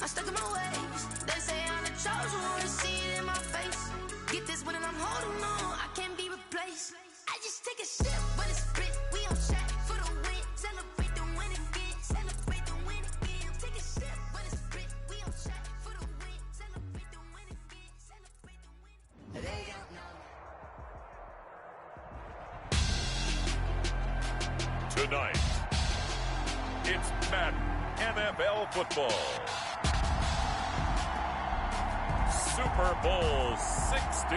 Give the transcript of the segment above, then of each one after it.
I'm stuck in my ways. They say I'm the chosen one, see it in my face. Get this one and I'm holding on, I can't be replaced. I just take a sip, but it's split. We on track for the win. Celebrate the win again. Celebrate the win again. Take a sip, but it's split. We on track for the win. Celebrate the win again. Celebrate the win. They don't know. Tonight, it's Madden NFL football. Super Bowl 60.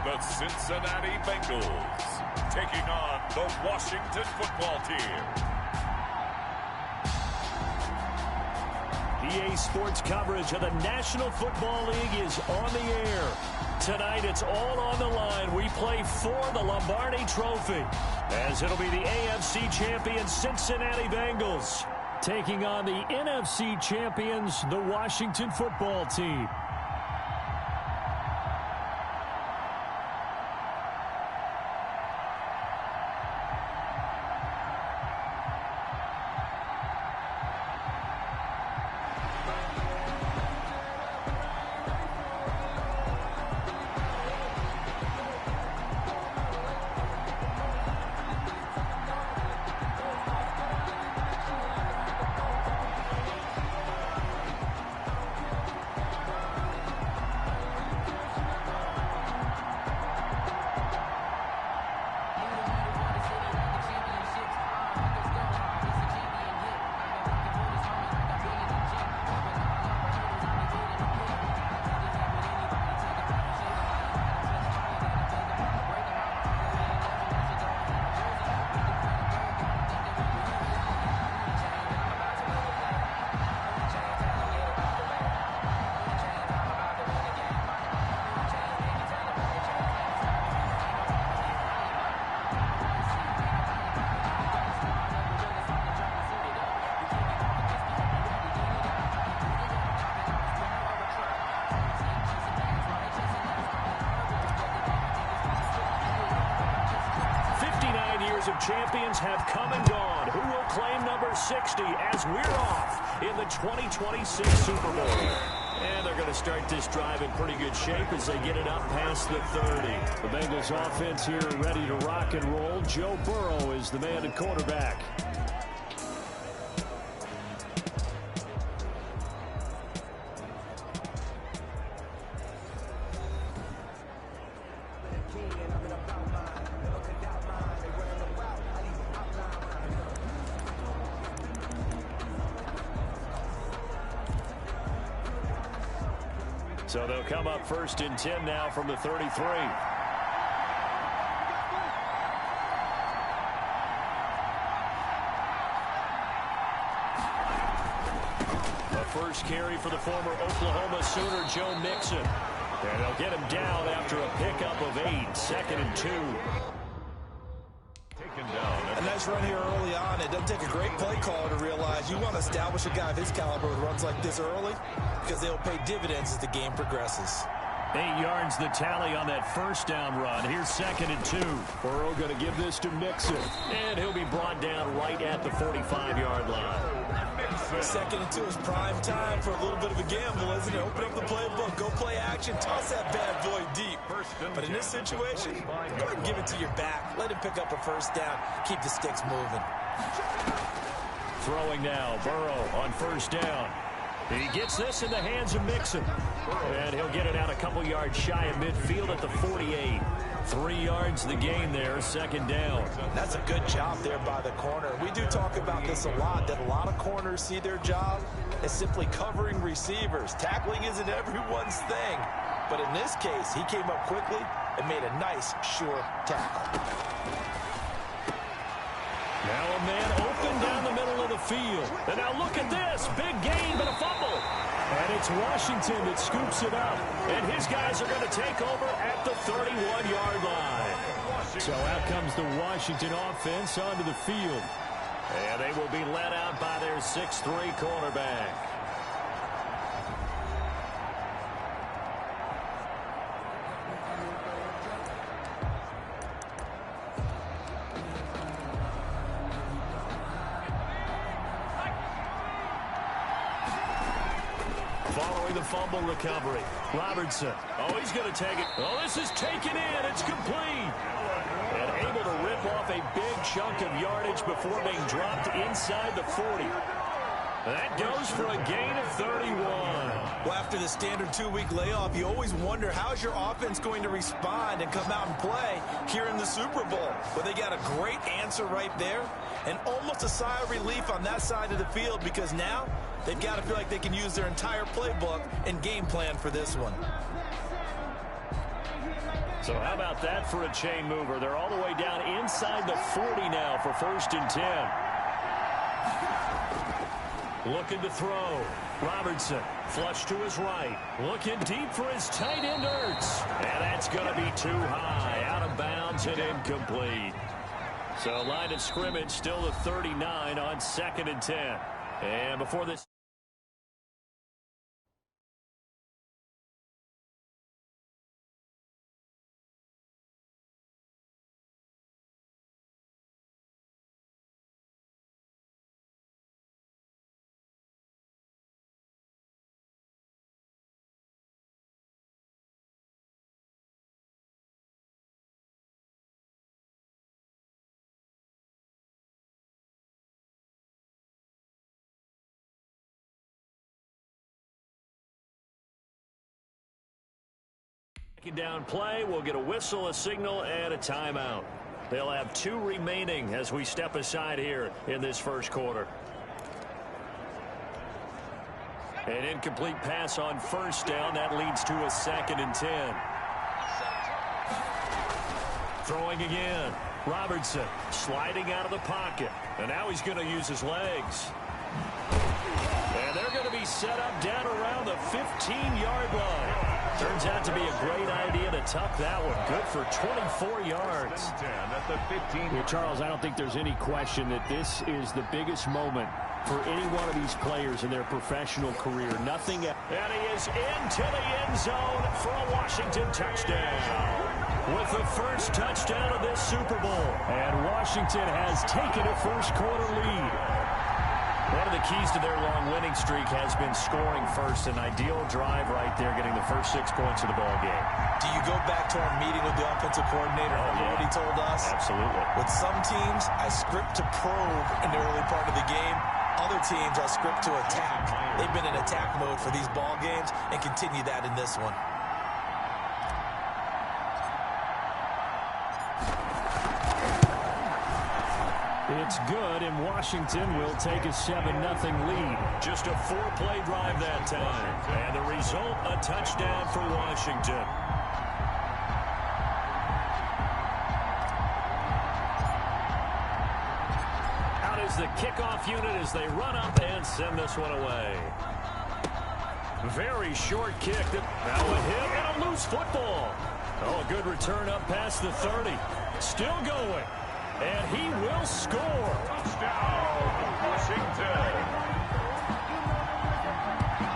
The Cincinnati Bengals taking on the Washington football team. EA Sports coverage of the National Football League is on the air. Tonight it's all on the line. We play for the Lombardi Trophy, as it'll be the AFC champion Cincinnati Bengals taking on the NFC champions, the Washington football team. Of champions have come and gone. Who will claim number 60 as we're off in the 2026 Super Bowl? And they're going to start this drive in pretty good shape as they get it up past the 30. The Bengals offense here ready to rock and roll. Joe Burrow is the man at quarterback. So they'll come up 1st and 10 now from the 33. The first carry for the former Oklahoma Sooner, Joe Mixon. And they'll get him down after a pickup of 8, 2nd and 2. A nice run here early on. It doesn't take a great play caller to realize you want to establish a guy of his caliber with runs like this early, because they'll pay dividends as the game progresses. 8 yards the tally on that first down run. Here's 2nd and 2. Burrow going to give this to Mixon. And he'll be brought down right at the 45-yard line. 2nd and 2 is prime time for a little bit of a gamble, isn't it? Open up the playbook, go play action, toss that bad boy deep. But in this situation, go ahead and give it to your back. Let him pick up a first down. Keep the sticks moving. Throwing now, Burrow on 1st down. He gets this in the hands of Mixon. And he'll get it out a couple yards shy of midfield at the 48. 3 yards the gain there, 2nd down. That's a good job there by the corner. We do talk about this a lot, that a lot of corners see their job as simply covering receivers. Tackling isn't everyone's thing. But in this case, he came up quickly and made a nice, sure tackle. Now a man open down the middle of the field. And now look at this. Big gain, but a fumble. And it's Washington that scoops it up. And his guys are going to take over at the 31-yard line. So out comes the Washington offense onto the field. And they will be led out by their 6'3" cornerback. Following the fumble recovery, Robertson. Oh, he's going to take it. Oh, this is taken in. It's complete. And able to rip off a big chunk of yardage before being dropped inside the 40. That goes for a gain of 31. Well, after the standard 2-week layoff, you always wonder how's your offense going to respond and come out and play here in the Super Bowl. Well, they got a great answer right there and almost a sigh of relief on that side of the field because now they've got to feel like they can use their entire playbook and game plan for this one. So how about that for a chain mover? They're all the way down inside the 40 now for 1st and 10. Looking to throw. Robertson, flush to his right. Looking deep for his tight end, Ertz. And that's going to be too high. Out of bounds and incomplete. So line of scrimmage still the 39 on 2nd and 10. And before this... down play, we'll get a whistle, a signal, and a timeout. They'll have 2 remaining as we step aside here in this first quarter. An incomplete pass on 1st down. That leads to a 2nd and 10. Throwing again. Robertson sliding out of the pocket. And now he's going to use his legs. And they're going to be set up down around the 15-yard line. Turns out to be a great idea to tuck that one. Good for 24 yards. Well, Charles, I don't think there's any question that this is the biggest moment for any one of these players in their professional career. Nothing. And he is into the end zone for a Washington touchdown. With the first touchdown of this Super Bowl. And Washington has taken a first-quarter lead. One of the keys to their long winning streak has been scoring first. An ideal drive right there, getting the first 6 points of the ball game. Do you go back to our meeting with the offensive coordinator? Remember what he told us? Absolutely. With some teams, I script to probe in the early part of the game. Other teams, I script to attack. They've been in attack mode for these ball games and continue that in this one. It's good, and Washington will take a 7-0 lead. Just a 4-play drive that time. And the result, a touchdown for Washington. Out is the kickoff unit as they run up and send this one away. Very short kick. Now a hit and a loose football. Oh, a good return up past the 30. Still going. And he will score. Touchdown, Washington.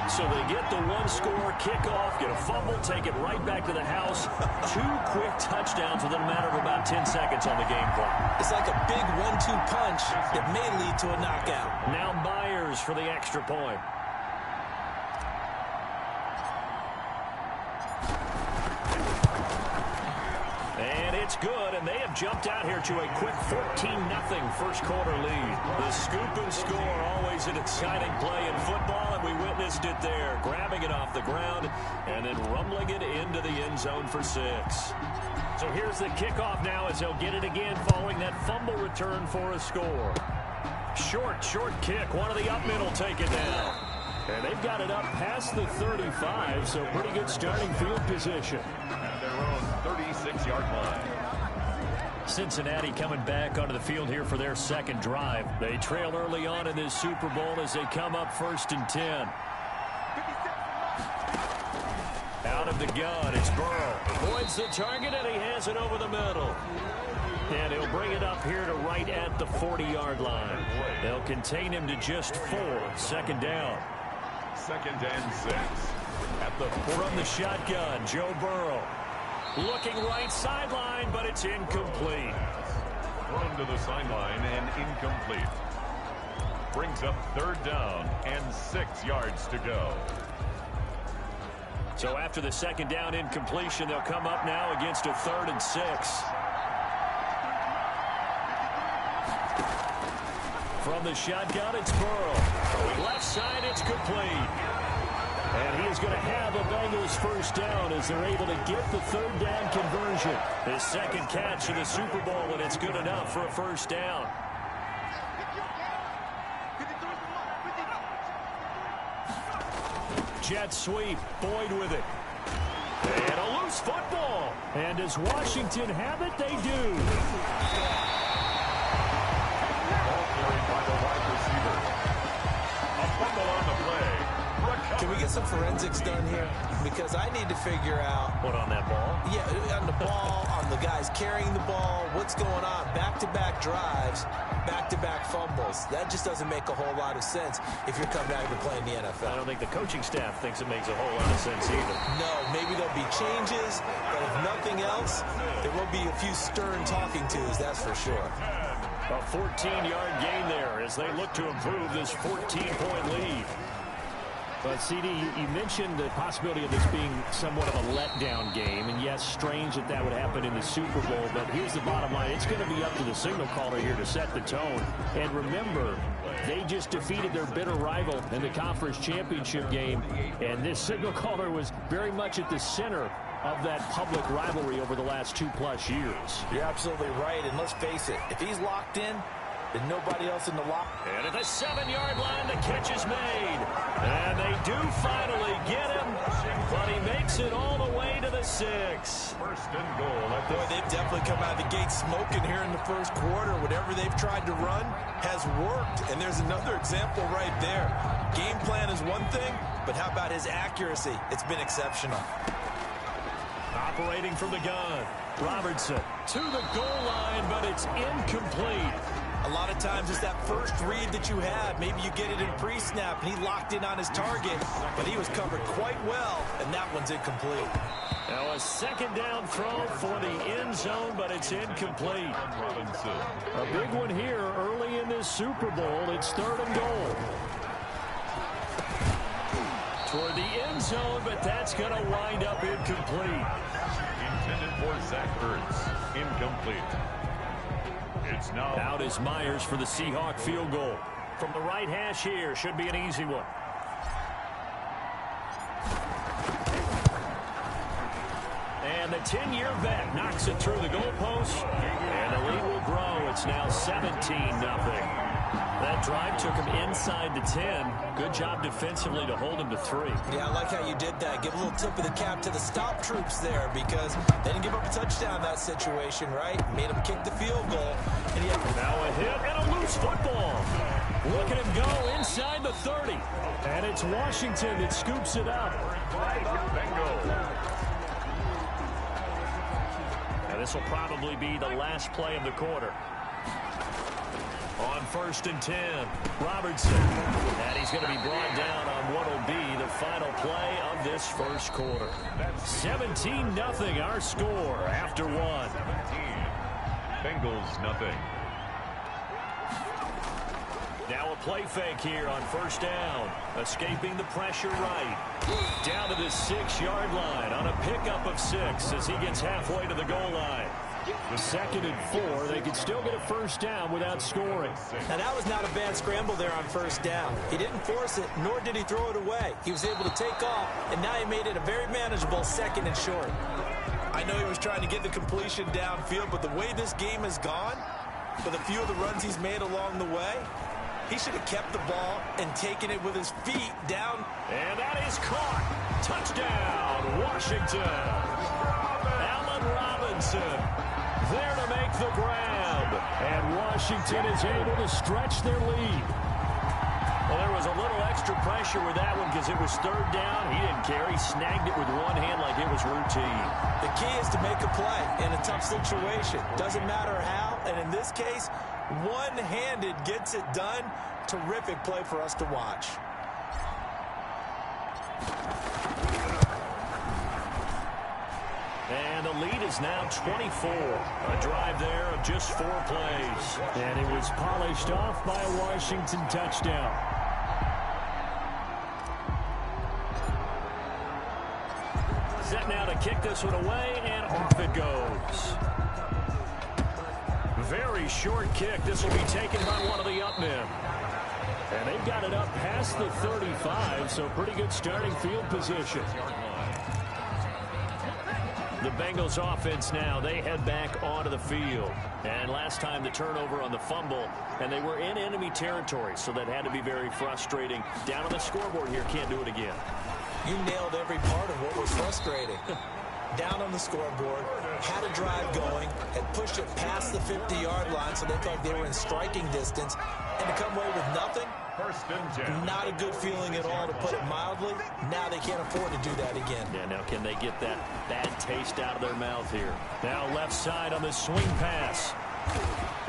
So they get the one-score kickoff, get a fumble, take it right back to the house. 2 quick touchdowns within a matter of about 10 seconds on the game clock. It's like a big 1-2 punch that may lead to a knockout. Now Myers for the extra point. It's good, and they have jumped out here to a quick 14-0 first-quarter lead. The scoop and score, always an exciting play in football, and we witnessed it there. Grabbing it off the ground and then rumbling it into the end zone for 6. So here's the kickoff now as they'll get it again following that fumble return for a score. Short kick. One of the up middle take it down. And they've got it up past the 35, so pretty good starting field position. At their own 36-yard line. Cincinnati coming back onto the field here for their second drive. They trail early on in this Super Bowl as they come up 1st and 10. from the gun. It's Burrow. Avoids the target, and he has it over the middle. And he'll bring it up here to right at the 40-yard line. They'll contain him to just 4. Second down. 2nd and 6. At the From the shotgun, Joe Burrow. Looking right sideline, but it's incomplete. Thrown to the sideline and incomplete. Brings up 3rd down and 6 yards to go. So after the 2nd down incompletion, they'll come up now against a 3rd and 6. From the shotgun, it's Burrow. Left side, it's complete. And he is going to have a Bengals first down as they're able to get the 3rd down conversion. His 2nd catch in the Super Bowl, and it's good enough for a first down. Jet sweep, Boyd with it. And a loose football. And does Washington have it? They do. Ball carried by the wide receiver. A fumble on the play. Can we get some forensics done here? Because I need to figure out... What on that ball? Yeah, on the ball, on the guys carrying the ball, what's going on? Back-to-back drives, back-to-back fumbles. That just doesn't make a whole lot of sense if you're coming out here playing the NFL. I don't think the coaching staff thinks it makes a whole lot of sense either. No, maybe there'll be changes, but if nothing else, there will be a few stern talking tos, that's for sure. A 14-yard gain there as they look to improve this 14-point lead. But, CD, you mentioned the possibility of this being somewhat of a letdown game. And, yes, strange that that would happen in the Super Bowl. But here's the bottom line. It's going to be up to the signal caller here to set the tone. And remember, they just defeated their bitter rival in the conference championship game. And this signal caller was very much at the center of that public rivalry over the last 2+ years. You're absolutely right. And let's face it, if he's locked in, and nobody else in the lock. And at the 7-yard line, the catch is made. And they do finally get him, but he makes it all the way to the 6. 1st and goal. Boy, they've definitely come out of the gate smoking here in the first quarter. Whatever they've tried to run has worked. And there's another example right there. Game plan is one thing, but how about his accuracy? It's been exceptional. Operating from the gun, Robertson to the goal line, but it's incomplete. A lot of times it's that first read that you have. Maybe you get it in pre-snap, and he locked in on his target, but he was covered quite well, and that one's incomplete. Now a 2nd down throw for the end zone, but it's incomplete. A big one here early in this Super Bowl. It's 3rd and goal. Toward the end zone, but that's going to wind up incomplete. Intended for Zach Ertz. Incomplete. It's now out is Myers for the Seahawk field goal. From the right hash here, should be an easy one. And the 10-year vet knocks it through the goalpost. And the lead will grow. It's now 17-0. That drive took him inside the 10. Good job defensively to hold him to 3. Yeah, I like how you did that. Give a little tip of the cap to the stop troops there because they didn't give up a touchdown in that situation, right? Made him kick the field goal. And he had... Now a hit and a loose football. Look at him go inside the 30. And it's Washington that scoops it up. Now this will probably be the last play of the quarter. On 1st and 10, Robertson. And he's going to be brought down on what will be the final play of this first quarter. 17-0 our score after 1. Bengals nothing. Now a play fake here on 1st down. Escaping the pressure right. Down to the 6-yard line on a pickup of 6 as he gets halfway to the goal line. The 2nd and 4, they could still get a first down without scoring. Now that was not a bad scramble there on 1st down. He didn't force it, nor did he throw it away. He was able to take off, and now he made it a very manageable 2nd and short. I know he was trying to get the completion downfield, but the way this game has gone, with a few of the runs he's made along the way, he should have kept the ball and taken it with his feet down. And that is caught. Touchdown, Washington. Allen Robinson there to make the grab. And Washington is able to stretch their lead. Well, there was a little extra pressure with that one because it was third down. He didn't care. He snagged it with one hand like it was routine. The key is to make a play in a tough situation. Doesn't matter how, and in this case, one-handed gets it done. Terrific play for us to watch. And the lead is now 24. A drive there of just 4 plays. And it was polished off by a Washington touchdown. Set now to kick this one away, and off it goes. Very short kick. This will be taken by one of the up men. And they've got it up past the 35, so pretty good starting field position. The Bengals offense now, they head back onto the field. And last time the turnover on the fumble, and they were in enemy territory, so that had to be very frustrating. Down on the scoreboard here, can't do it again. You nailed every part of what was frustrating. Down on the scoreboard, had a drive going, had pushed it past the 50-yard line so they thought they were in striking distance, and to come away with nothing, not a good feeling at all, to put it mildly. Now they can't afford to do that again. Yeah, now can they get that bad taste out of their mouth here? Now left side on the swing pass.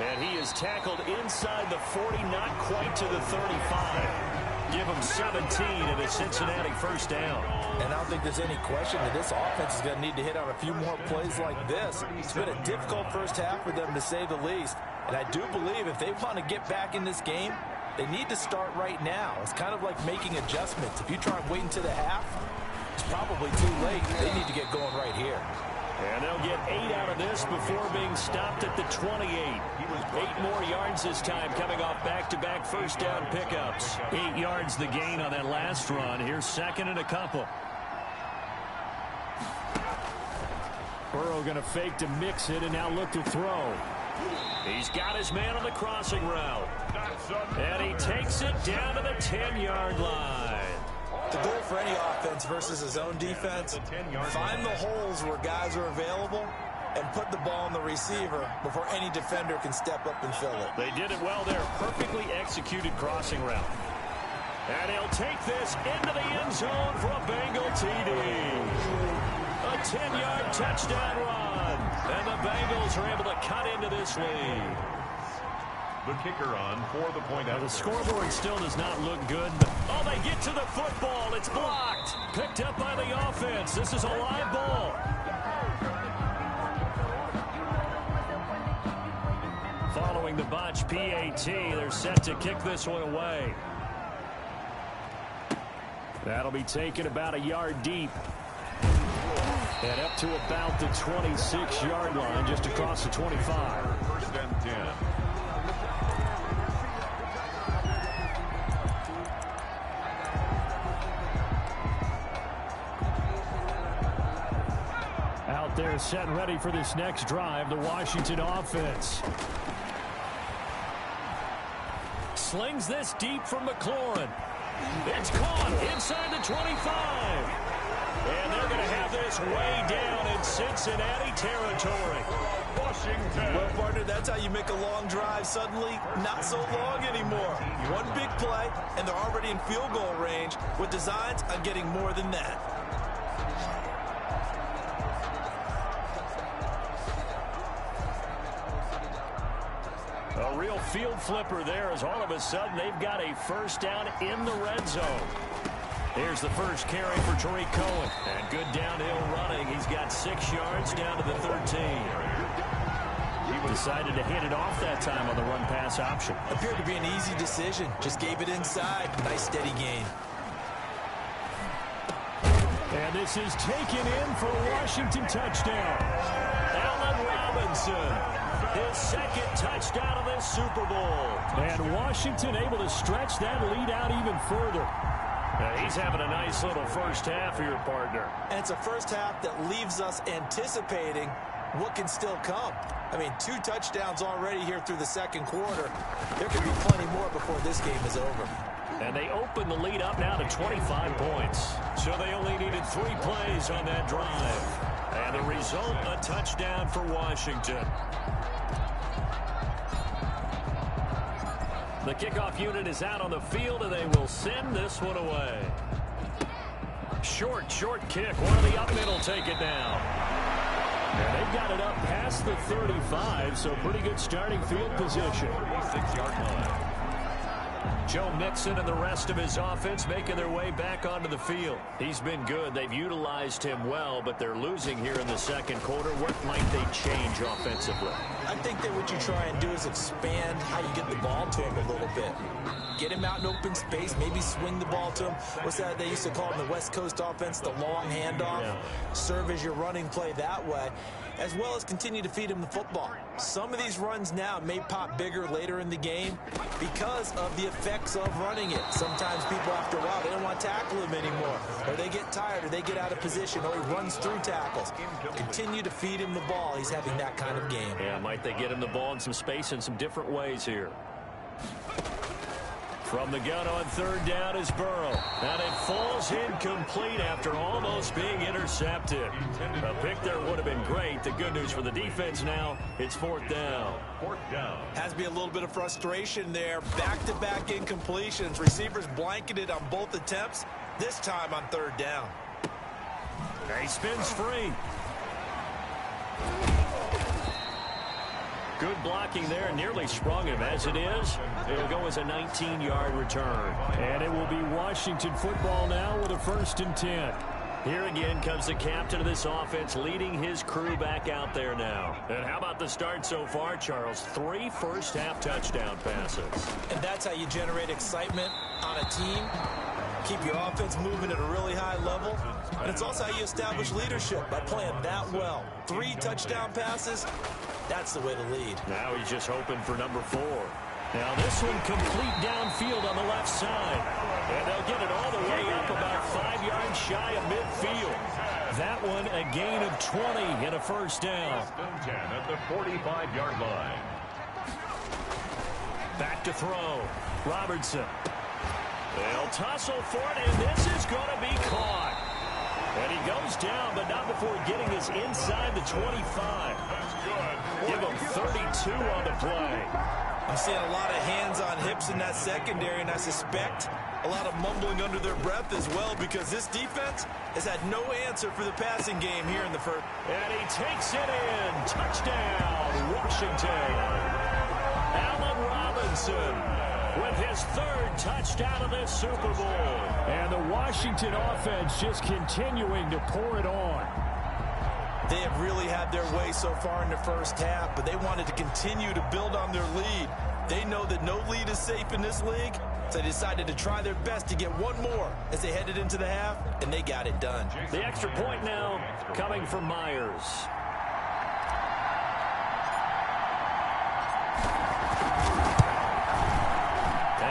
And he is tackled inside the 40, not quite to the 35. Give him 17 and a Cincinnati first down. And I don't think there's any question that this offense is going to need to hit on a few more plays like this. It's been a difficult first half for them, to say the least. And I do believe if they want to get back in this game, they need to start right now. It's kind of like making adjustments. If you try and wait until the half, it's probably too late. They need to get going right here. And they'll get 8 out of this before being stopped at the 28. 8 more yards this time, coming off back-to-back first down pickups. 8 yards the gain on that last run. Here's second and a couple. Burrow going to fake to mix it and now look to throw. He's got his man on the crossing route. And he takes it down to the 10-yard line. The goal for any offense versus his own defense, find the holes where guys are available and put the ball on the receiver before any defender can step up and fill it. They did it well there. Perfectly executed crossing route. And he'll take this into the end zone for a Bengal TD. A 10-yard touchdown run. And the Bengals are able to cut into this lead. The kicker on for the point out. The scoreboard still does not look good. But, oh, they get to the football. It's blocked. Picked up by the offense. This is a live ball. Following the botch PAT, they're set to kick this one away. That'll be taken about a yard deep. And up to about the 26-yard line, just across the 25. First and 10. Out there set and ready for this next drive, the Washington offense. Slings this deep from McLaurin. It's caught inside the 25. And they're going to have this way down in Cincinnati territory. Washington. Well, partner, that's how you make a long drive suddenly not so long anymore. One big play, and they're already in field goal range with designs on getting more than that. A real field flipper there, as all of a sudden they've got a first down in the red zone. Here's the first carry for Tariq Cohen. And good downhill running. He's got 6 yards down to the 13. He decided to hand it off that time on the run-pass option. Appeared to be an easy decision. Just gave it inside. Nice steady gain. And this is taken in for a Washington touchdown. Allen Robinson, his second touchdown of this Super Bowl. And Washington able to stretch that lead out even further. He's having a nice little first half here, partner. And it's a first half that leaves us anticipating what can still come. I mean, 2 touchdowns already here through the second quarter. There could be plenty more before this game is over. And they open the lead up now to 25 points. So they only needed 3 plays on that drive. And the result, a touchdown for Washington. The kickoff unit is out on the field, and they will send this one away. Short kick. One of the up middle take it down. And they got it up past the 35, so pretty good starting field position. 36-yard line. Joe Mixon and the rest of his offense making their way back onto the field. He's been good. They've utilized him well, but they're losing here in the second quarter. What might they change offensively? I think that what you try and do is expand how you get the ball to him a little bit. Get him out in open space, maybe swing the ball to him. What's that they used to call in the West Coast offense, the long handoff? Yeah. Serve as your running play that way, as well as continue to feed him the football. Some of these runs now may pop bigger later in the game because of the effects of running it. Sometimes people, after a while, they don't want to tackle him anymore, or they get tired, or they get out of position, or he runs through tackles. Continue to feed him the ball. He's having that kind of game. Yeah, might they get him the ball in some space in some different ways here. From the gun on third down is Burrow. And it falls incomplete after almost being intercepted. A pick there would have been great. The good news for the defense now, it's fourth down. Has to be a little bit of frustration there. Back-to-back incompletions. Receivers blanketed on both attempts, this time on third down. He spins free. Good blocking there, nearly sprung him. As it is, it'll go as a 19-yard return. And it will be Washington football now with a 1st and 10. Here again comes the captain of this offense, leading his crew back out there now. And how about the start so far, Charles? 3 first-half touchdown passes. And that's how you generate excitement on a team. Keep your offense moving at a really high level. And it's also how you establish leadership, by playing that well. 3 touchdown passes. That's the way to lead. Now he's just hoping for number 4. Now this one complete downfield on the left side. And they'll get it all the way up about 5 yards shy of midfield. That one a gain of 20 and a first down. 10 at the 45-yard line. Back to throw. Robertson. They'll tussle for it, and this is going to be caught. And he goes down, but not before getting us inside the 25. That's good. Give him 32 on the play. I'm seeing a lot of hands on hips in that secondary, and I suspect a lot of mumbling under their breath as well, because this defense has had no answer for the passing game here in the first. And he takes it in. Touchdown, Washington. Allen Robinson with his 3rd touchdown of this Super Bowl. And the Washington offense just continuing to pour it on. They have really had their way so far in the first half, but they wanted to continue to build on their lead. They know that no lead is safe in this league, so they decided to try their best to get one more as they headed into the half, and they got it done. The extra point now coming from Myers.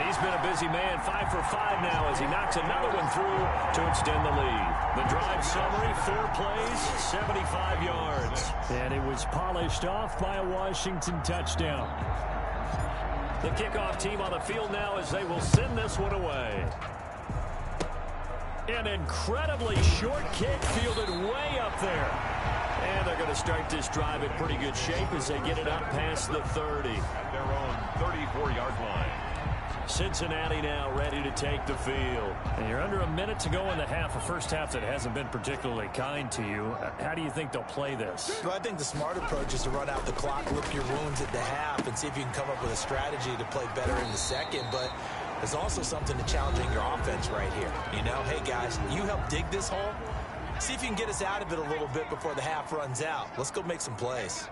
He's been a busy man, 5 for 5 now as he knocks another one through to extend the lead. The drive summary, 4 plays, 75 yards. And it was polished off by a Washington touchdown. The kickoff team on the field now as they will send this one away. An incredibly short kick fielded way up there. And they're going to start this drive in pretty good shape as they get it up past the 30. At their own 34-yard line. Cincinnati now ready to take the field. And you're under a minute to go in the half, a first half that hasn't been particularly kind to you. How do you think they'll play this? Well, I think the smart approach is to run out the clock, lick your wounds at the half, and see if you can come up with a strategy to play better in the second. But there's also something to challenging your offense right here. You know, hey, guys, you help dig this hole. See if you can get us out of it a little bit before the half runs out. Let's go make some plays.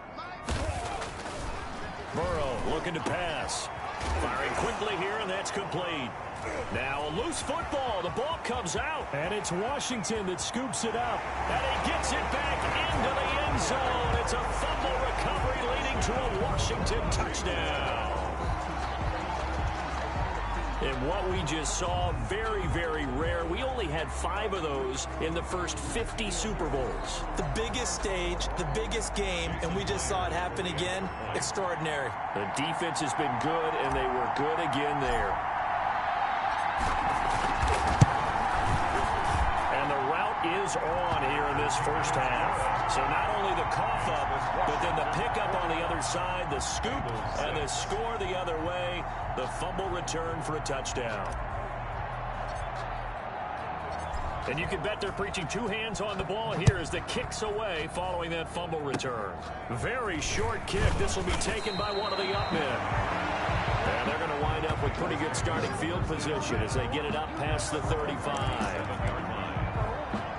Burrow looking to pass. Firing quickly here, and that's complete. Now a loose football. The ball comes out. And it's Washington that scoops it up. And he gets it back into the end zone. It's a fumble recovery leading to a Washington touchdown. And what we just saw, very, very rare. We only had 5 of those in the first 50 Super Bowls. The biggest stage, the biggest game, and we just saw it happen again. Extraordinary. The defense has been good, and they were good again there. And the route goes on here in this first half. So not only the cough up, but then the pickup on the other side, the scoop, and the score the other way, the fumble return for a touchdown. And you can bet they're preaching two hands on the ball here as the kick's away following that fumble return. Very short kick. This will be taken by one of the up men. And they're going to wind up with pretty good starting field position as they get it up past the 35.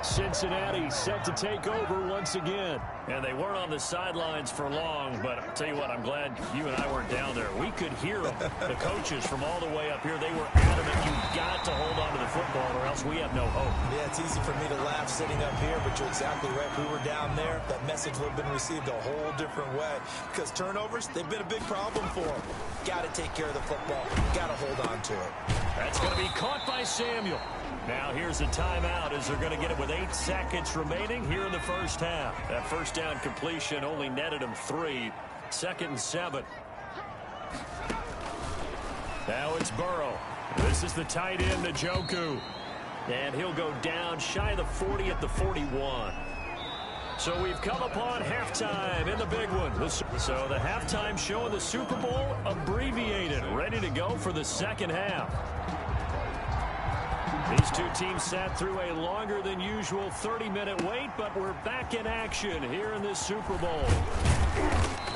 Cincinnati set to take over once again. And they weren't on the sidelines for long, but I'll tell you what, I'm glad you and I weren't down there. We could hear them, the coaches from all the way up here. They were adamant, you've got to hold on to the football or else we have no hope. Yeah, it's easy for me to laugh sitting up here, but you're exactly right. If we were down there, that message would have been received a whole different way. Because turnovers, they've been a big problem for them. Got to take care of the football. Got to hold on to it. That's going to be caught by Samuel. Now here's a timeout as they're going to get it with 8 seconds remaining here in the first half. That first down completion only netted him 3. 2nd and 7. Now it's Burrow. This is the tight end, Njoku. And he'll go down shy of the 40 at the 41. So we've come upon halftime in the big one. So the halftime show in the Super Bowl abbreviated, ready to go for the second half. These two teams sat through a longer than usual 30-minute wait, but we're back in action here in this Super Bowl.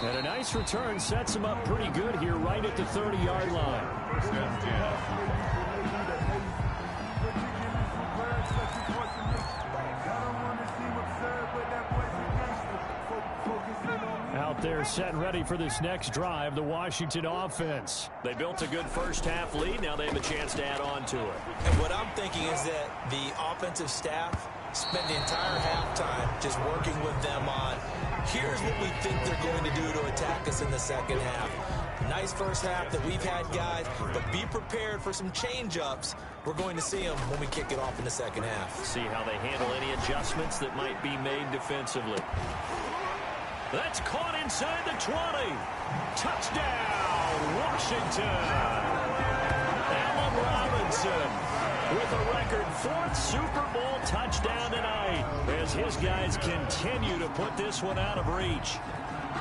And a nice return sets them up pretty good here right at the 30-yard line. First and 10. Out there set and ready for this next drive, the Washington offense. They built a good first half lead. Now they have a chance to add on to it. And what I'm thinking is that the offensive staff spent the entire halftime just working with them on, here's what we think they're going to do to attack us in the second half. Nice first half that we've had, guys, but be prepared for some change-ups. We're going to see them when we kick it off in the second half. See how they handle any adjustments that might be made defensively. That's caught inside the 20. Touchdown, Washington. Allen Robinson with a record 4th Super Bowl touchdown tonight as his guys continue to put this one out of reach.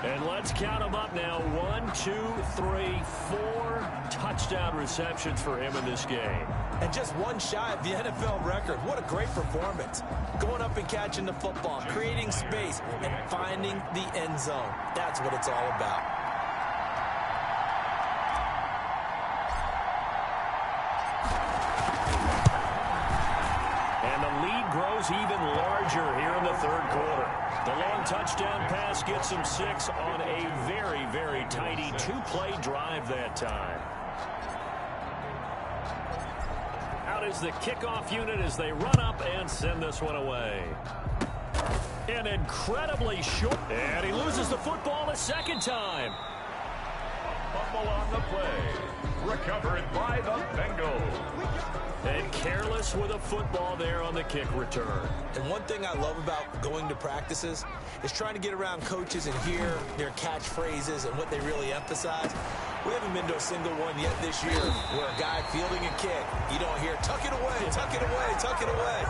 And let's count them up now. 1, 2, 3, 4 touchdown receptions for him in this game. And just one shy of the NFL record. What a great performance. Going up and catching the football, creating space, and finding the end zone. That's what it's all about. And the lead grows even larger here in the third quarter. The long touchdown pass gets him 6 on a very, very tidy 2-play drive that time. Out is the kickoff unit as they run up and send this one away. An incredibly short. And he loses the football a second time. Fumble on the play. Recovered by the Bengals. And careless with a football there on the kick return. And one thing I love about going to practices is trying to get around coaches and hear their catchphrases and what they really emphasize. We haven't been to a single one yet this year where a guy fielding a kick, you don't hear, tuck it away, tuck it away, tuck it away.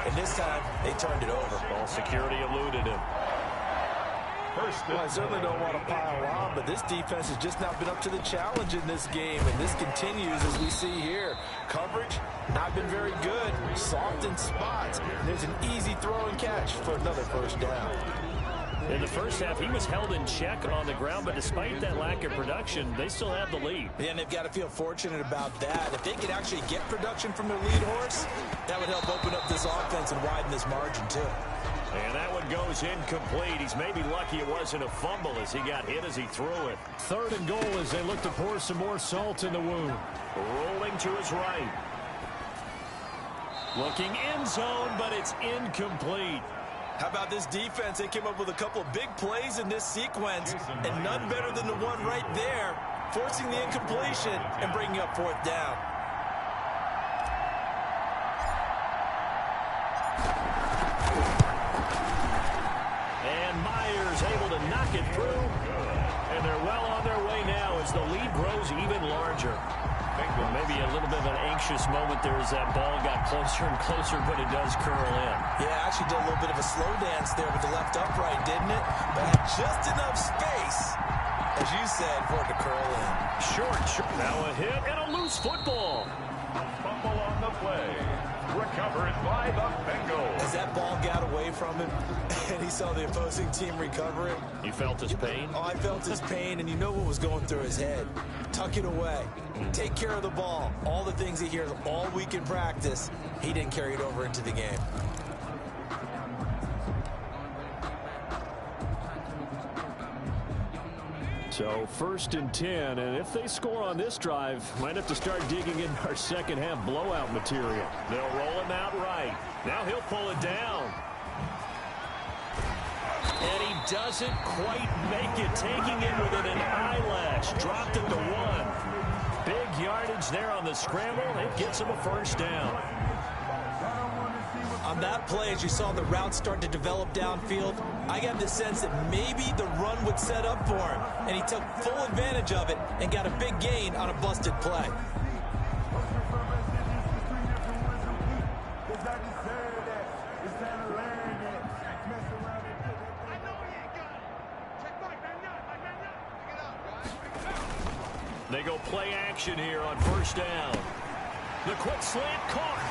And this time, they turned it over. Ball security eluded him. Well, I certainly don't want to pile on, but this defense has just not been up to the challenge in this game, and this continues as we see here. Coverage, not been very good. Soft in spots. And there's an easy throw and catch for another first down. In the first half, he was held in check on the ground, but despite that lack of production, they still have the lead. Yeah, and they've got to feel fortunate about that. If they could actually get production from their lead horse, that would help open up this offense and widen this margin, too. And that one goes incomplete. He's maybe lucky it wasn't a fumble as he got hit as he threw it. 3rd and goal as they look to pour some more salt in the wound. Rolling to his right. Looking end zone, but it's incomplete. How about this defense? They came up with a couple of big plays in this sequence, and none better than the one right there, forcing the incompletion and bringing up 4th down. And Myers able to knock it through. And they're well on their way now as the lead grows even larger. Bengals. Maybe a little bit of an anxious moment there as that ball got closer and closer, but it does curl in. Yeah, actually did a little bit of a slow dance there with the left upright, didn't it? But had just enough space, as you said, for it to curl in. Short. Now a hit and a loose football. Fumble on the play. Recovered by the Bengals. As that ball got away from him and he saw the opposing team recover it. You felt his pain? Oh, I felt his pain, and you know what was going through his head. Tuck it away. Take care of the ball. All the things he hears all week in practice, he didn't carry it over into the game. So 1st and 10, and if they score on this drive, might have to start digging in our second half blowout material. They'll roll him out right. Now he'll pull it down. And he doesn't quite make it, taking it within an eyelash. Dropped it to 1. Big yardage there on the scramble. It gets him a first down. On that play, as you saw the route start to develop downfield, I got the sense that maybe the run would set up for him, and he took full advantage of it and got a big gain on a busted play. They go play action here on first down. The quick slant caught.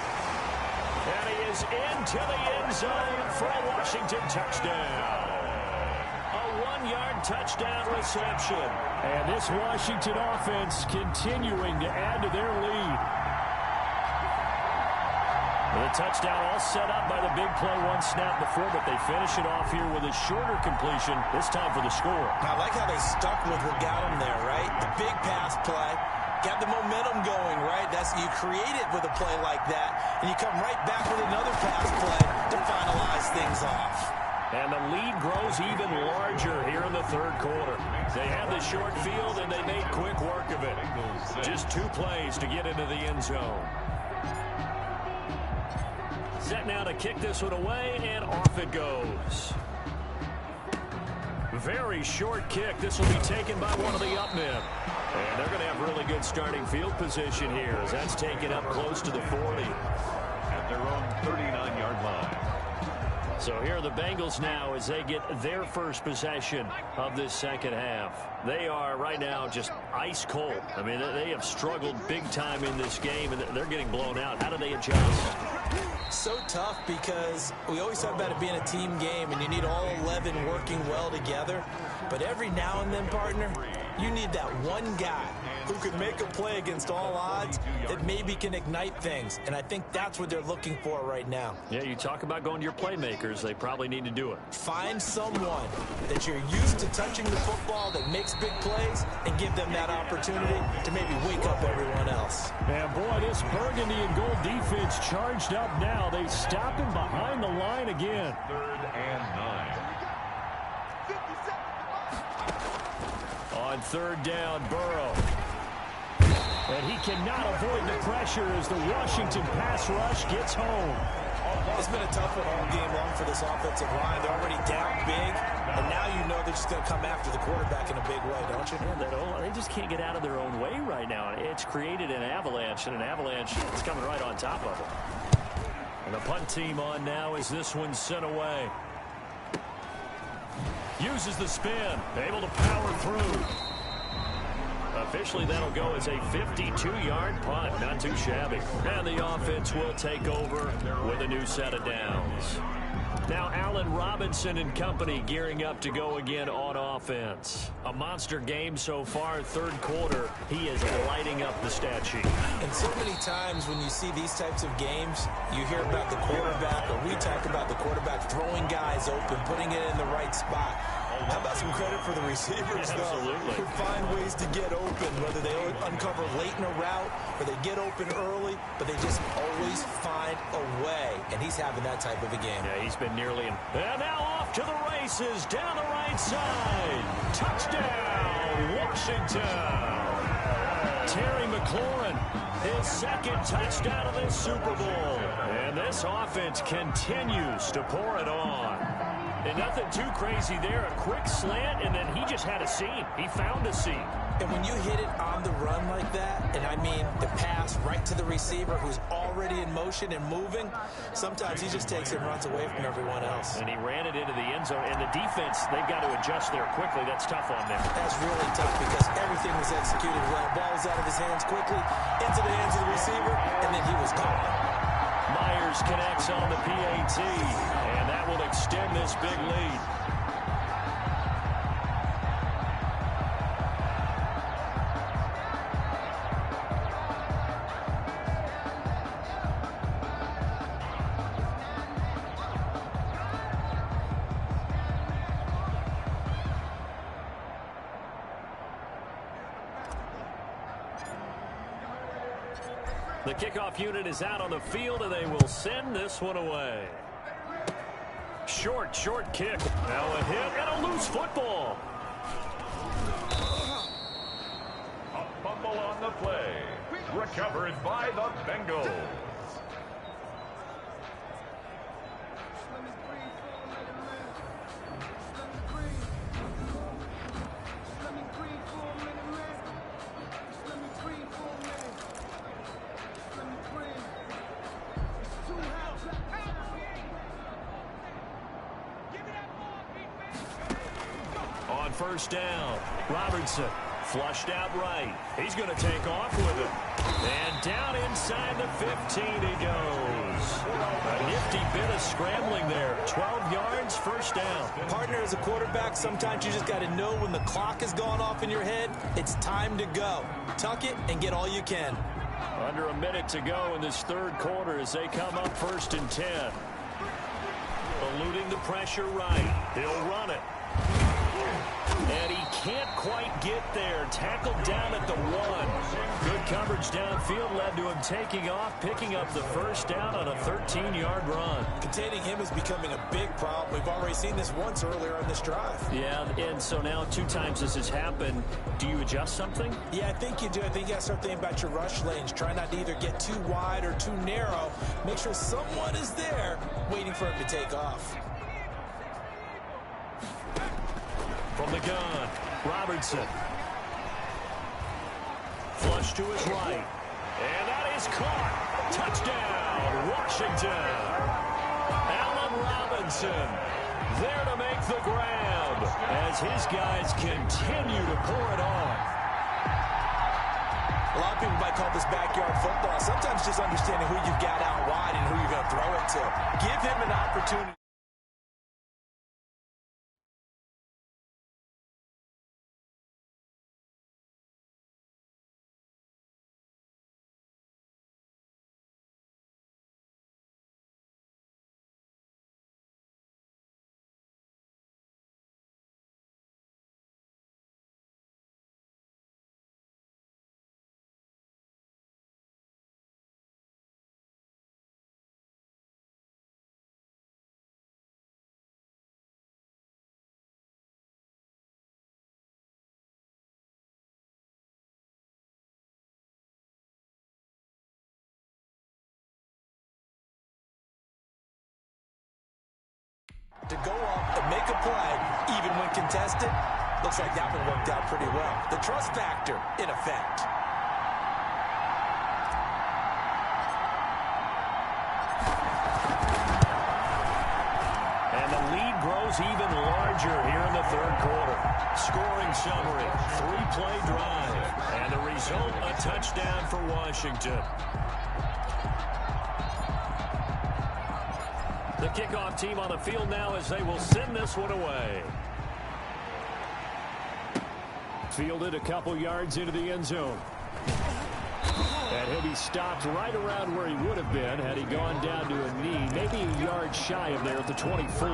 And he is into the end zone for a Washington touchdown. A 1-yard touchdown reception. And this Washington offense continuing to add to their lead. The touchdown all set up by the big play one snap before, but they finish it off here with a shorter completion, this time for the score. I like how they stuck with what got them there, right? The big pass play. Got the momentum going, right? You create it with a play like that, and you come right back with another pass play to finalize things off. And the lead grows even larger here in the third quarter. They had the short field, and they made quick work of it. Just 2 plays to get into the end zone. Set now to kick this one away, and off it goes. Very short kick. This will be taken by one of the up men. And they're going to have really good starting field position here as that's taken up close to the 40. At their own 39-yard line. So here are the Bengals now as they get their first possession of this second half. They are right now just ice cold. I mean, they have struggled big time in this game, and they're getting blown out. How do they adjust? So tough because we always talk about it being a team game, and you need all 11 working well together. But every now and then, partner, you need that one guy who can make a play against all odds that maybe can ignite things. And I think that's what they're looking for right now. Yeah, you talk about going to your playmakers. They probably need to do it. Find someone that you're used to touching the football that makes big plays and give them that opportunity to maybe wake up everyone else. And boy, this burgundy and gold defense charged up now. They stop him behind the line again. 3rd and 9. On 3rd down, Burrow. And he cannot avoid the pressure as the Washington pass rush gets home. It's been a tough one all game long for this offensive line. They're already down big, and now you know they're just going to come after the quarterback in a big way, don't you? Yeah, they just can't get out of their own way right now. It's created an avalanche, and an avalanche is coming right on top of them. And the punt team on now as this one's sent away. Uses the spin, able to power through. Officially, that'll go as a 52-yard punt. Not too shabby. And the offense will take over with a new set of downs. Now Allen Robinson and company gearing up to go again on offense. A monster game so far, third quarter. He is lighting up the stat sheet. And so many times when you see these types of games, you hear about the quarterback, or we talk about the quarterback throwing guys open, putting it in the right spot. How about some credit for the receivers, though? Absolutely. Who find ways to get open, whether they uncover late in a route or they get open early, but they just always find a way. And he's having that type of a game. Yeah, he's been nearly in. And now off to the races, down the right side. Touchdown, Washington. Terry McLaurin, his second touchdown of this Super Bowl. And this offense continues to pour it on. And nothing too crazy there. A quick slant, and then he just had a seam. He found a seam. And when you hit it on the run like that, and I mean the pass right to the receiver who's already in motion and moving, sometimes he just takes it and runs away from everyone else. And he ran it into the end zone. And the defense, they've got to adjust there quickly. That's tough on them. That's really tough because everything was executed well. Ball was out of his hands quickly, into the hands of the receiver, and then he was gone. Myers connects on the PAT, and that will extend this big lead. The kickoff unit is out on the field, and they will send this one away. Short kick. Now a hit and a loose football. A fumble on the play. Recovered by the Bengals. First down. Robertson flushed out right. He's going to take off with it. And down inside the 15 he goes. A nifty bit of scrambling there. 12 yards, first down. Partner, as a quarterback, sometimes you just got to know when the clock has gone off in your head, it's time to go. Tuck it and get all you can. Under a minute to go in this third quarter as they come up 1st and 10. Eluding the pressure right. He'll run it. And he can't quite get there. Tackled down at the 1. Good coverage downfield led to him taking off, picking up the first down on a 13-yard run. Containing him is becoming a big problem. We've already seen this once earlier on this drive. Yeah, and so now 2 times this has happened. Do you adjust something? Yeah, I think you do. I think you got to start thinking about your rush lanes. Try not to either get too wide or too narrow. Make sure someone is there waiting for him to take off. From the gun, Robertson. Flush to his right. And that is caught. Touchdown, Washington. Allen Robinson there to make the grab as his guys continue to pour it on. A lot of people might call this backyard football. Sometimes just understanding who you've got out wide and who you're going to throw it to. Give him an opportunity. To go up and make a play, even when contested, looks like that one worked out pretty well. The trust factor, in effect. And the lead grows even larger here in the third quarter. Scoring summary, 3-play drive. And the result, a touchdown for Washington. The kickoff team on the field now as they will send this one away. Fielded a couple yards into the end zone. And he'll be stopped right around where he would have been had he gone down to a knee, maybe a yard shy of there at the 24.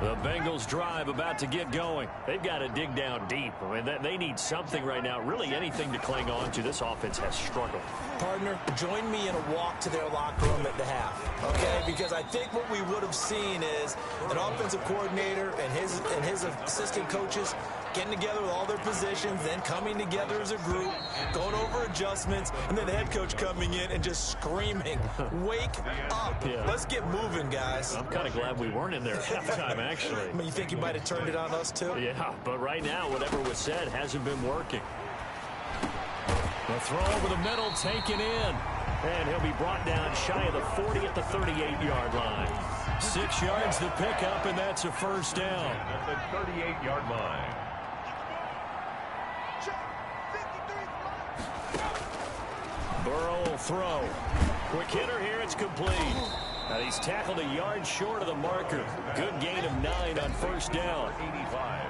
The Bengals drive about to get going. They've got to dig down deep. I mean, they need something right now, really anything to cling on to. This offense has struggled. Partner, join me in a walk to their locker room at the half, okay? Because I think what we would have seen is an offensive coordinator and his assistant coaches getting together with all their positions, then coming together as a group, going over adjustments, and then the head coach coming in and just screaming, wake up. Yeah. Let's get moving, guys. I'm kind of glad we weren't in there at halftime, actually. I mean, you think he might have turned it on us, too? Yeah, but right now, whatever was said hasn't been working. The throw over the middle, taken in. And he'll be brought down shy of the 40 at the 38-yard line. 6 yards to pick up, and that's a first down. At the 38-yard line. Burrow will throw. Quick hitter here, it's complete. And he's tackled a yard short of the marker. Good gain of 9 on first down. 85.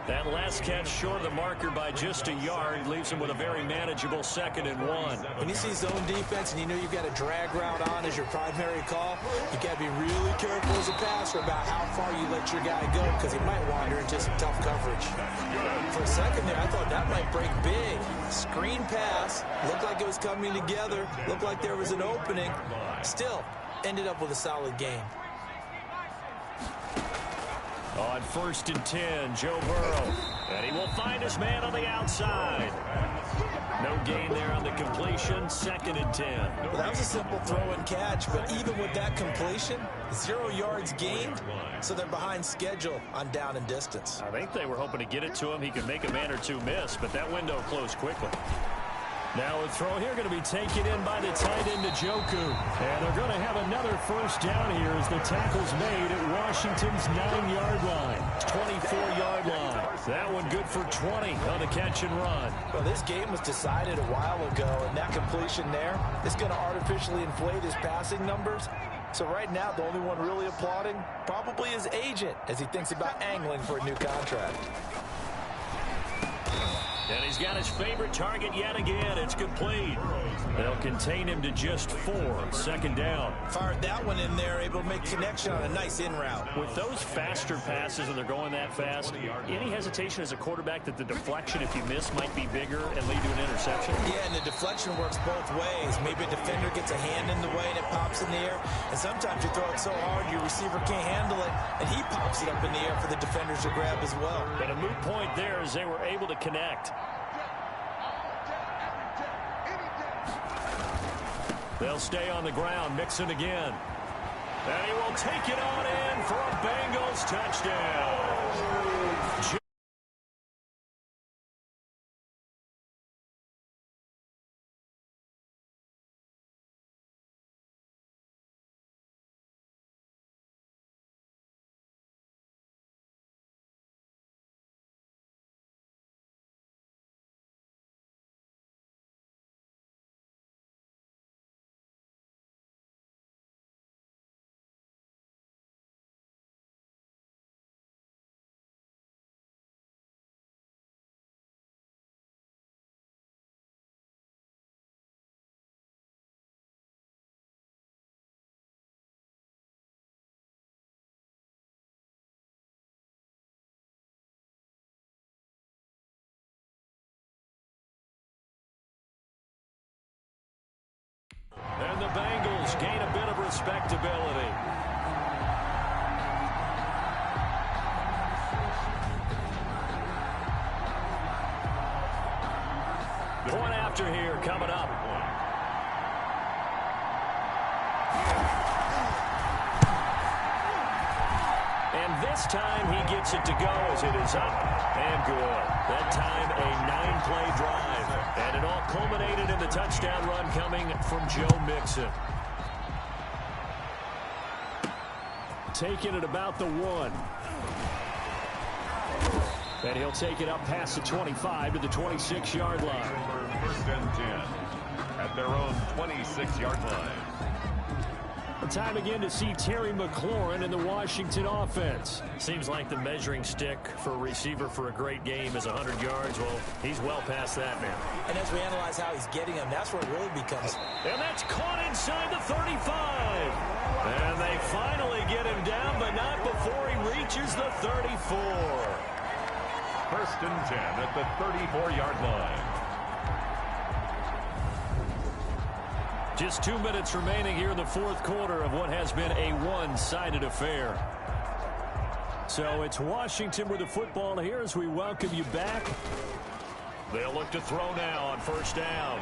That last catch short of the marker by just a yard leaves him with a very manageable 2nd and 1. When you see zone defense and you know you've got a drag route on as your primary call, you got to be really careful as a passer about how far you let your guy go because he might wander into some tough coverage. For a second there, I thought that might break big. Screen pass, looked like it was coming together, looked like there was an opening. Still, ended up with a solid game. On 1st and 10, Joe Burrow. And he will find his man on the outside. No gain there on the completion, 2nd and 10. Well, that was a simple throw and catch, but even with that completion, 0 yards gained, so they're behind schedule on down and distance. I think they were hoping to get it to him. He could make a man or two miss, but that window closed quickly. Now a throw here going to be taken in by the tight end Njoku. And they're going to have another first down here as the tackle's made at Washington's 9-yard line. 24-yard line. That one good for 20 on the catch and run. Well, this game was decided a while ago, and that completion there is going to artificially inflate his passing numbers. So right now, the only one really applauding probably his agent as he thinks about angling for a new contract. And he's got his favorite target yet again. It's complete. They'll contain him to just 4. 2nd down. Fired that one in there, able to make connection on a nice in route. With those faster passes and they're going that fast, any hesitation as a quarterback that the deflection, if you miss, might be bigger and lead to an interception? Yeah, and the deflection works both ways. Maybe a defender gets a hand in the way and it pops in the air. And sometimes you throw it so hard your receiver can't handle it, and he pops it up in the air for the defenders to grab as well. But a moot point there as they were able to connect. They'll stay on the ground, Mixon again. And he will take it on in for a Bengals touchdown. And the Bengals gain a bit of respectability. Point after here coming up. And this time he gets it to go as it is up and good. That time a 9-play drive. And it all culminated in the touchdown run coming from Joe Mixon. Taking it about the 1. And he'll take it up past the 25 to the 26-yard line. 1st and 10 at their own 26-yard line. Time again to see Terry McLaurin in the Washington offense. Seems like the measuring stick for a receiver for a great game is 100 yards. Well, he's well past that now. And as we analyze how he's getting them, that's where it really becomes. And that's caught inside the 35. And they finally get him down, but not before he reaches the 34. 1st and 10 at the 34-yard line. Just 2 minutes remaining here in the 4th quarter of what has been a one-sided affair. So it's Washington with the football here as we welcome you back. They'll look to throw now on first down.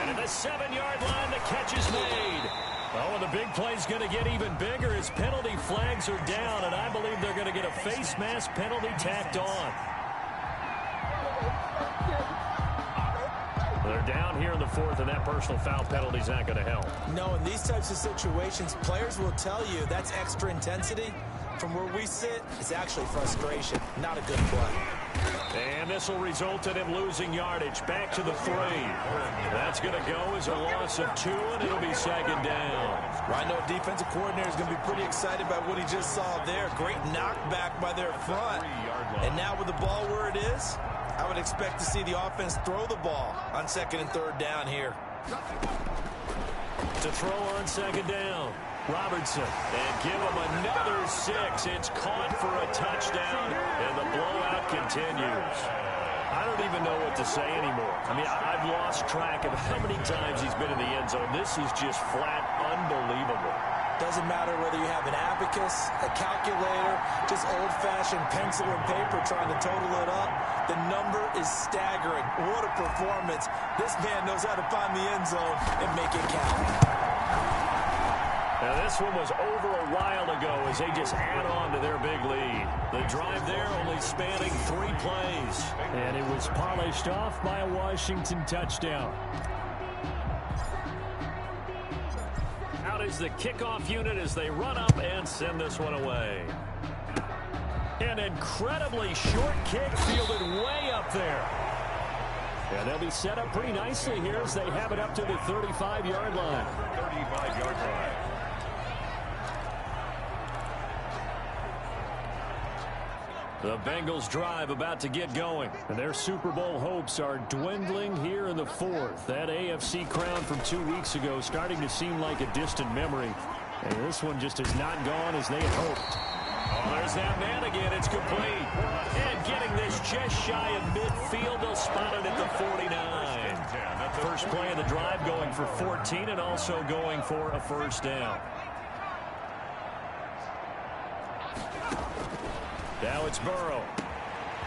And at the 7-yard line, the catch is made. Oh, and the big play's going to get even bigger as penalty flags are down, and I believe they're going to get a face mask penalty tacked on. They're down here in the 4th, and that personal foul penalty's not going to help. No, in these types of situations, players will tell you that's extra intensity. From where we sit, it's actually frustration, not a good play. And this will result in him losing yardage. Back to the 3. That's going to go as a loss of 2, and it'll be 2nd down. I know defensive coordinator is going to be pretty excited about what he just saw there. Great knockback by their front. And now with the ball where it is, I would expect to see the offense throw the ball on 2nd and 3rd down here. To throw on 2nd down. Robertson, and give him another 6. It's caught for a touchdown, and the blowout continues. I don't even know what to say anymore. I mean, I've lost track of how many times he's been in the end zone. This is just flat unbelievable. Doesn't matter whether you have an abacus, a calculator, just old-fashioned pencil and paper trying to total it up. The number is staggering. What a performance. This man knows how to find the end zone and make it count. Now, this one was over a while ago as they just add on to their big lead. The drive there only spanning 3 plays. And it was polished off by a Washington touchdown. Out is the kickoff unit as they run up and send this one away. An incredibly short kick fielded way up there. And they'll be set up pretty nicely here as they have it up to the 35-yard line. 35-yard line. The Bengals drive about to get going. And their Super Bowl hopes are dwindling here in the 4th. That AFC crown from 2 weeks ago starting to seem like a distant memory. And this one just has not gone as they had hoped. Oh, there's that man again. It's complete. And getting this just shy of midfield. They'll spot it at the 49. First play of the drive going for 14 and also going for a first down. Now it's Burrow.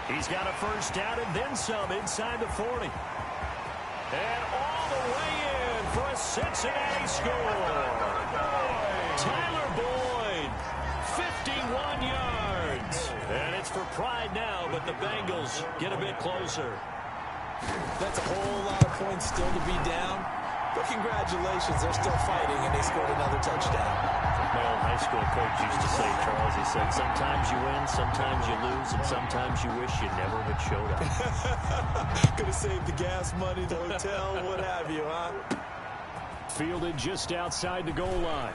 He's got a first down and then some inside the 40. And all the way in for a Cincinnati score. Tyler Boyd, 51 yards. And it's for pride now, but the Bengals get a bit closer. That's a whole lot of points still to be down. But congratulations, they're still fighting, and they scored another touchdown. My old high school coach used to say, Charles, he said, sometimes you win, sometimes you lose, and sometimes you wish you never had showed up. Could have saved the gas money, the hotel, what have you, huh? Fielded just outside the goal line.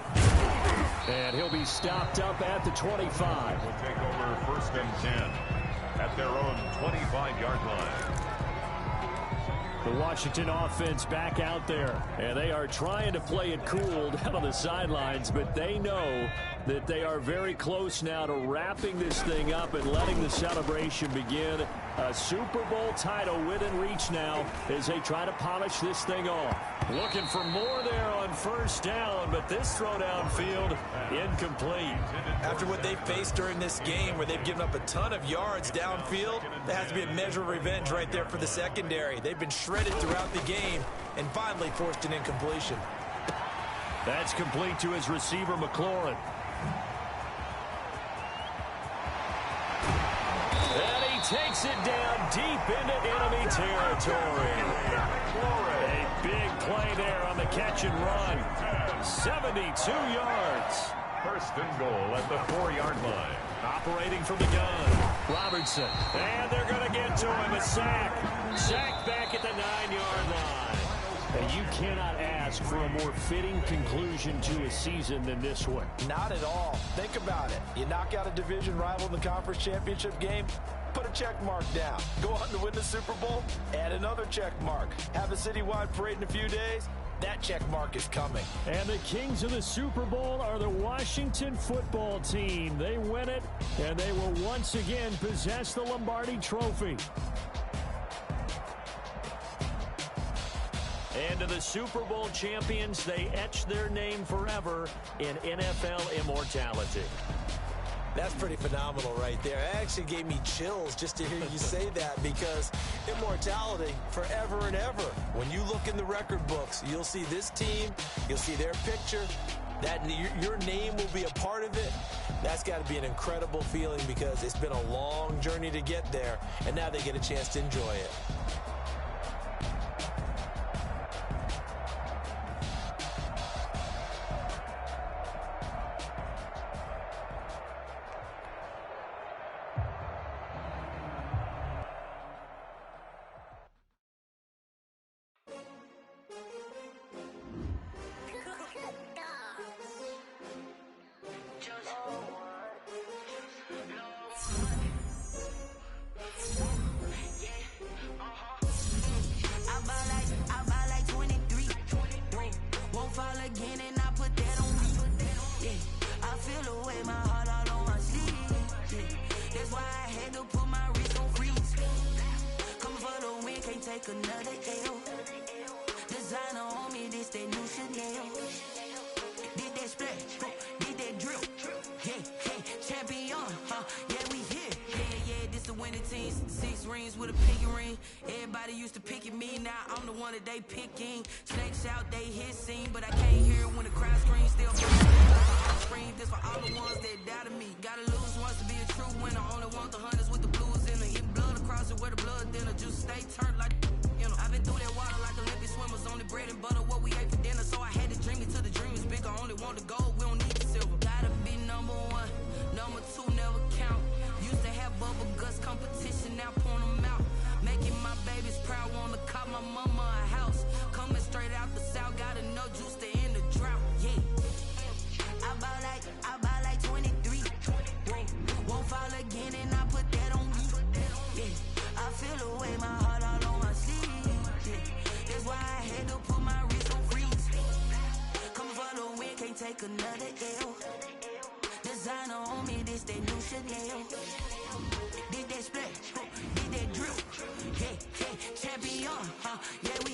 And he'll be stopped up at the 25. Will take over 1st and 10 at their own 25-yard line. The Washington offense back out there, and they are trying to play it cool down on the sidelines, but they know that they are very close now to wrapping this thing up and letting the celebration begin. A Super Bowl title within reach now as they try to polish this thing off. Looking for more there on first down, but this throw downfield incomplete. After what they faced during this game where they've given up a ton of yards downfield, there has to be a measure of revenge right there for the secondary. They've been shredded throughout the game and finally forced an incompletion. That's complete to his receiver, McLaurin. And he takes it down deep into enemy territory. A big play there on the catch and run. 72 yards. 1st and goal at the 4-yard line. Operating from the gun. Robertson. And they're going to get to him. A sack. Sack back at the 9-yard line. And you cannot ask for a more fitting conclusion to a season than this one. Not at all. Think about it. You knock out a division rival in the conference championship game, put a check mark down. Go on to win the Super Bowl, add another check mark. Have a citywide parade in a few days, that check mark is coming. And the kings of the Super Bowl are the Washington football team. They win it, and they will once again possess the Lombardi Trophy. And to the Super Bowl champions, they etch their name forever in NFL immortality. That's pretty phenomenal right there. It actually gave me chills just to hear you say that, because immortality forever and ever. When you look in the record books, you'll see this team, you'll see their picture, that your name will be a part of it. That's got to be an incredible feeling, because it's been a long journey to get there, and now they get a chance to enjoy it. Another L. Designer on me, this that new Chanel. Did that splash, did that drill. Yeah, champion, yeah, we here. Yeah, this the winning team. 6 rings with a pinky ring. Everybody used to pick at me, now I'm the one that they picking. Snakes out, they hissing, but I can't hear when the crowd screams. Still scream, this for all the ones that doubted me. Gotta lose once to be a true winner. Only want the hunters with the blues in the hit blood across it where the blood thinner. Just stay turned like. I've been through that water like Olympic swimmers. Only bread and butter, what we ate for dinner. So I had to dream it till the dream is bigger. Only want the gold, we don't need the silver. Gotta be number 1, number 2 never count. Used to have bubble guts competition, now point them out. Making my babies proud, wanna cop my mama a house. Coming straight out the south, gotta know juice to end the drought. Yeah, I buy like 23. Won't fall again, and I put that on me. Yeah, I feel the way my heart all on my sleeve. That's why I had to put my wrist on freeze. Coming for the win, can't take another L. Designer on me, this that new Chanel. Did that splash, did that drill. Yeah, champion, yeah, we